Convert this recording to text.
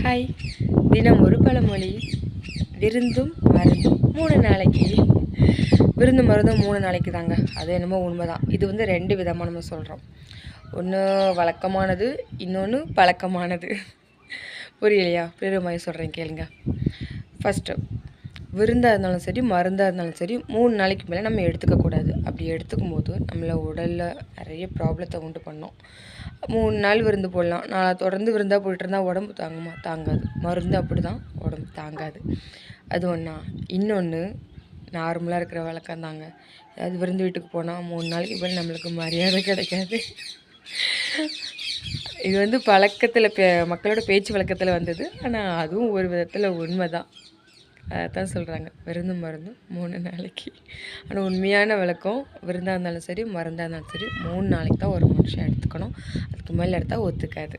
Hi. தினம் ஒரு பழமொழி. விருந்தும் மருந்தும் 3 நாளைக்கு. விருந்து மருந்தும் 3 நாளைக்கு தாங்க. அது என்னமோ உண்மைதான். இது வந்து 2 விதமாக நம்ம சொல்கிறோம். ஒன்று வழக்கமானது, இன்னொன்று பழக்கமானது. புரியலையா? புரியுற மாதிரி சொல்கிறேன் கேளுங்க. ஃபஸ்ட்டு, விருந்தாக இருந்தாலும் சரி, மருந்தாக இருந்தாலும் சரி 3 நாளைக்கு மேலே நம்ம எடுத்துக்கக்கூடாது. அப்படி எடுத்துக்கும் போது நம்மளை உடலில் நிறைய ப்ராப்ளத்தை உண்டு பண்ணோம். 3 நாள் விருந்து போடலாம். நான் தொடர்ந்து விருந்தாக போயிட்டு இருந்தால் உடம்பு தாங்காது. மருந்து அப்படி தான், உடம்பு தாங்காது. அது ஒன்றா. இன்னொன்று நார்மலாக இருக்கிற வழக்கம் தாங்க. அதாவது விருந்து வீட்டுக்கு போனால் 3 நாளைக்கு மேலே நம்மளுக்கு மரியாதை கிடைக்காது. இது வந்து பழக்கத்தில் மக்களோட பேச்சு வழக்கத்தில் வந்தது. ஆனால் அதுவும் ஒரு விதத்தில் உண்மை தான். அதான் சொல்கிறாங்க, விருந்தும் மருந்தும் 3 நாளைக்கு. ஆனால் உண்மையான விளக்கம், விருந்தாக இருந்தாலும் சரி, மருந்தாக இருந்தாலும் சரி 3 நாளைக்கு தான் ஒரு மனுஷன் எடுத்துக்கணும். அதுக்கு மேலே எடுத்தால் ஒத்துக்காது.